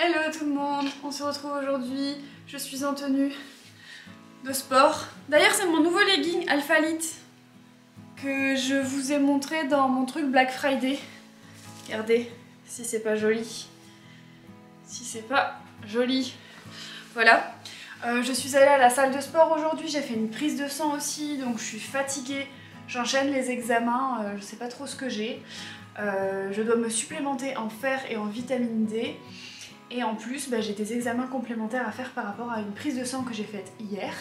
Hello tout le monde, on se retrouve aujourd'hui, je suis en tenue de sport. D'ailleurs c'est mon nouveau legging Alphalite que je vous ai montré dans mon truc Black Friday. Regardez si c'est pas joli. Si c'est pas joli. Voilà. Je suis allée à la salle de sport aujourd'hui, j'ai fait une prise de sang aussi, donc je suis fatiguée. J'enchaîne les examens, je sais pas trop ce que j'ai. Je dois me supplémenter en fer et en vitamine D. Et en plus, j'ai des examens complémentaires à faire par rapport à une prise de sang que j'ai faite hier.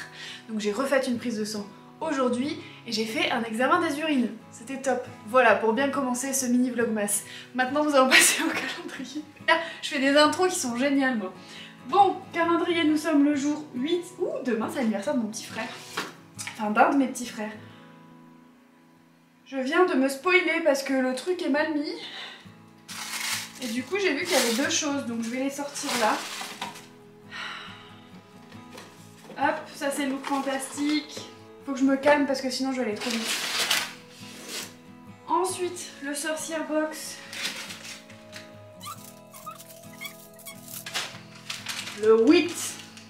Donc j'ai refait une prise de sang aujourd'hui et j'ai fait un examen des urines. C'était top. Voilà, pour bien commencer ce mini vlogmas. Maintenant nous allons passer au calendrier. Là, je fais des intros qui sont géniales moi. Bon, calendrier, nous sommes le jour 8. Ouh, demain c'est l'anniversaire de mon petit frère. Enfin d'un de mes petits frères. Je viens de me spoiler parce que le truc est mal mis. Et du coup j'ai vu qu'il y avait deux choses, donc je vais les sortir là. Hop, ça c'est le look fantastique. Faut que je me calme parce que sinon je vais aller trop vite. Ensuite, le sorcière box. Le 8.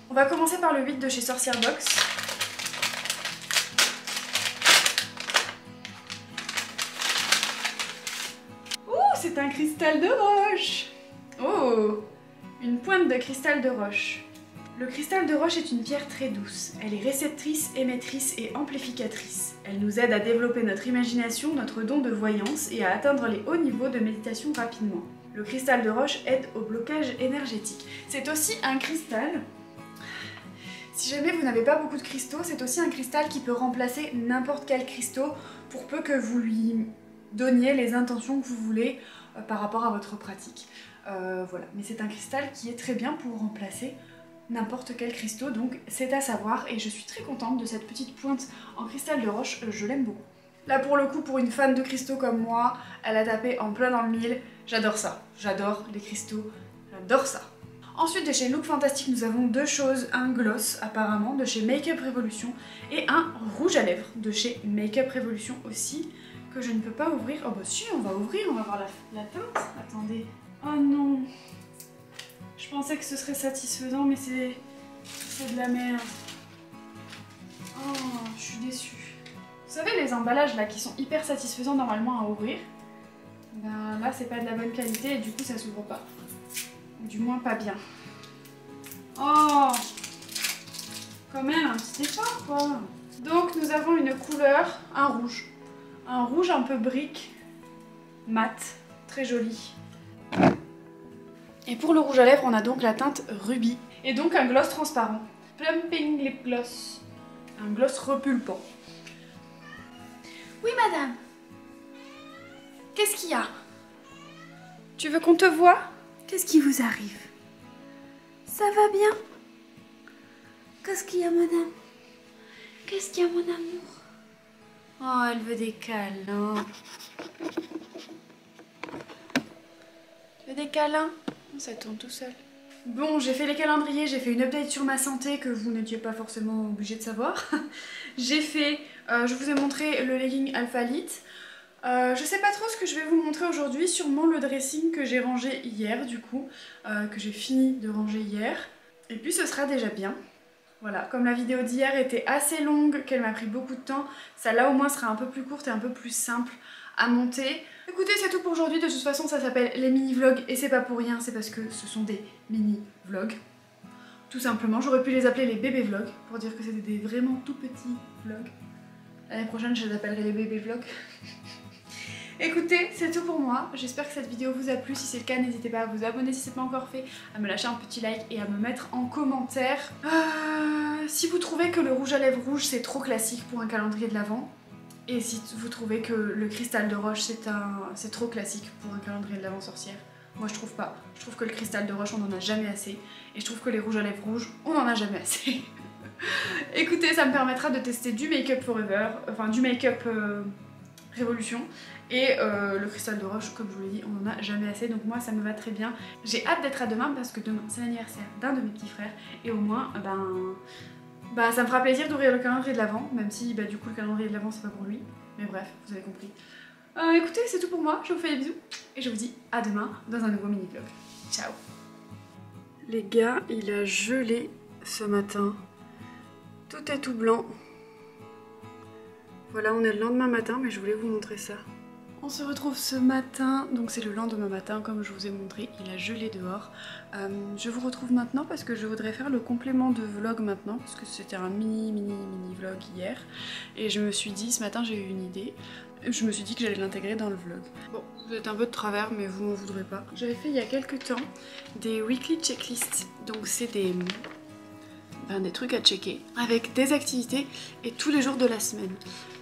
On va commencer par le 8 de chez Sorcière Box. C'est un cristal de roche. Oh, une pointe de cristal de roche. Le cristal de roche est une pierre très douce. Elle est réceptrice, émettrice et amplificatrice. Elle nous aide à développer notre imagination, notre don de voyance et à atteindre les hauts niveaux de méditation rapidement. Le cristal de roche aide au blocage énergétique. C'est aussi un cristal. Si jamais vous n'avez pas beaucoup de cristaux, c'est aussi un cristal qui peut remplacer n'importe quel cristaux pour peu que vous lui donniez les intentions que vous voulez par rapport à votre pratique. Voilà, mais c'est un cristal qui est très bien pour remplacer n'importe quel cristaux, donc c'est à savoir et je suis très contente de cette petite pointe en cristal de roche, je l'aime beaucoup. Là pour le coup, pour une fan de cristaux comme moi, elle a tapé en plein dans le mille, j'adore ça, j'adore les cristaux, j'adore ça. Ensuite de chez Look Fantastic, nous avons deux choses, un gloss apparemment de chez Make Up Revolution et un rouge à lèvres de chez Make Up Revolution aussi, que je ne peux pas ouvrir. Oh bah si, on va ouvrir, on va voir la teinte. Attendez. Oh non. Je pensais que ce serait satisfaisant, mais c'est de la merde. Oh, je suis déçue. Vous savez les emballages là qui sont hyper satisfaisants normalement à ouvrir, ben là c'est pas de la bonne qualité et du coup ça s'ouvre pas. Du moins pas bien. Oh, quand même un petit effort quoi. Donc nous avons une couleur, un rouge un peu brique, mat, très joli. Et pour le rouge à lèvres, on a donc la teinte Ruby. Et donc un gloss transparent. Plumping Lip Gloss. Un gloss repulpant. Oui madame. Qu'est-ce qu'il y a? Tu veux qu'on te voie? Qu'est-ce qui vous arrive? Ça va bien? Qu'est-ce qu'il y a madame? Qu'est-ce qu'il y a mon amour? Oh, elle veut des câlins. Tu veux des câlins? Ça tourne tout seul. Bon, j'ai fait les calendriers, j'ai fait une update sur ma santé que vous n'étiez pas forcément obligé de savoir. J'ai fait, je vous ai montré le legging Alphalite. Je sais pas trop ce que je vais vous montrer aujourd'hui, sûrement le dressing que j'ai rangé hier du coup, que j'ai fini de ranger hier. Et puis ce sera déjà bien. Voilà, comme la vidéo d'hier était assez longue, qu'elle m'a pris beaucoup de temps, celle-là au moins sera un peu plus courte et un peu plus simple à monter. Écoutez, c'est tout pour aujourd'hui, de toute façon ça s'appelle les mini-vlogs et c'est pas pour rien, c'est parce que ce sont des mini-vlogs. Tout simplement, j'aurais pu les appeler les bébés-vlogs, pour dire que c'était des vraiment tout petits vlogs. L'année prochaine je les appellerai les bébés-vlogs. Écoutez, c'est tout pour moi, j'espère que cette vidéo vous a plu, si c'est le cas n'hésitez pas à vous abonner si ce n'est pas encore fait, à me lâcher un petit like et à me mettre en commentaire si vous trouvez que le rouge à lèvres rouge c'est trop classique pour un calendrier de l'Avent, et si vous trouvez que le cristal de roche c'est trop classique pour un calendrier de l'Avent sorcière. Moi je trouve pas, je trouve que le cristal de roche on en a jamais assez, et je trouve que les rouges à lèvres rouges on en a jamais assez. Écoutez, ça me permettra de tester du Make Up Forever, enfin du Make Up Révolution, et le cristal de roche, comme je vous l'ai dit, on n'en a jamais assez, donc moi ça me va très bien. J'ai hâte d'être à demain parce que demain c'est l'anniversaire d'un de mes petits frères et au moins ça me fera plaisir d'ouvrir le calendrier de l'Avent, même si du coup le calendrier de l'Avent c'est pas pour lui, mais bref, vous avez compris. Écoutez, c'est tout pour moi, je vous fais des bisous et je vous dis à demain dans un nouveau mini vlog. Ciao. Les gars, il a gelé ce matin. Tout est tout blanc. Voilà, on est le lendemain matin, mais je voulais vous montrer ça. On se retrouve ce matin, donc c'est le lendemain matin, comme je vous ai montré, il a gelé dehors. Je vous retrouve maintenant parce que je voudrais faire le complément de vlog maintenant, parce que c'était un mini vlog hier. Et je me suis dit, ce matin j'ai eu une idée, je me suis dit que j'allais l'intégrer dans le vlog. Bon, vous êtes un peu de travers, mais vous m'en voudrez pas. J'avais fait il y a quelques temps des weekly checklists, donc c'est des trucs à checker avec des activités et tous les jours de la semaine.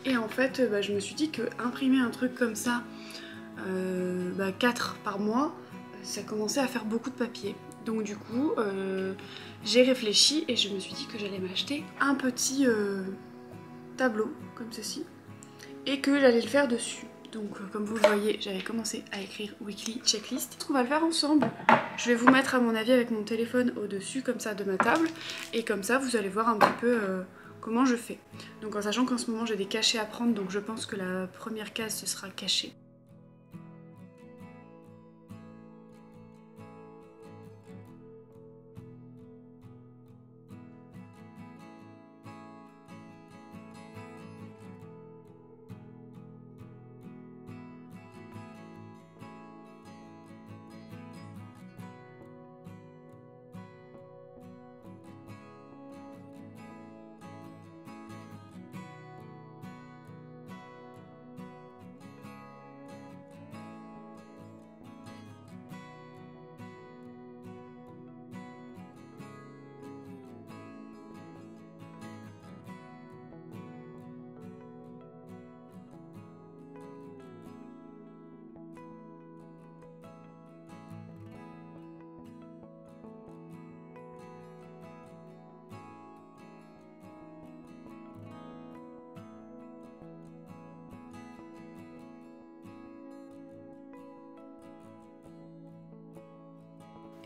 Et en fait, je me suis dit que imprimer un truc comme ça, 4 par mois, ça commençait à faire beaucoup de papier. Donc du coup, j'ai réfléchi et je me suis dit que j'allais m'acheter un petit tableau comme ceci et que j'allais le faire dessus. Donc comme vous le voyez, j'avais commencé à écrire weekly checklist. On va le faire ensemble. Je vais vous mettre à mon avis avec mon téléphone au-dessus comme ça de ma table et comme ça vous allez voir un petit peu comment je fais. Donc en sachant qu'en ce moment j'ai des cachets à prendre, donc je pense que la première case ce sera caché.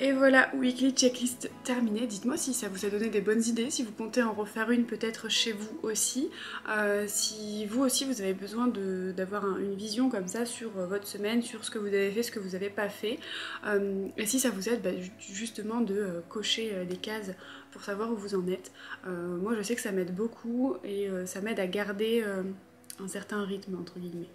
Et voilà, weekly checklist terminée. Dites-moi si ça vous a donné des bonnes idées, si vous comptez en refaire une peut-être chez vous aussi. Si vous aussi vous avez besoin d'avoir une vision comme ça sur votre semaine, sur ce que vous avez fait, ce que vous n'avez pas fait. Et si ça vous aide justement de cocher des cases pour savoir où vous en êtes. Moi je sais que ça m'aide beaucoup et ça m'aide à garder un certain rythme entre guillemets.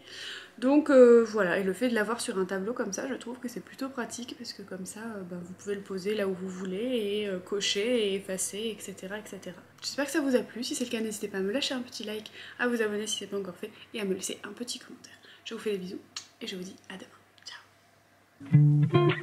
Donc voilà, et le fait de l'avoir sur un tableau comme ça, je trouve que c'est plutôt pratique parce que comme ça, vous pouvez le poser là où vous voulez et cocher et effacer, etc. etc. J'espère que ça vous a plu, si c'est le cas, n'hésitez pas à me lâcher un petit like, à vous abonner si ce n'est pas encore fait et à me laisser un petit commentaire. Je vous fais des bisous et je vous dis à demain. Ciao.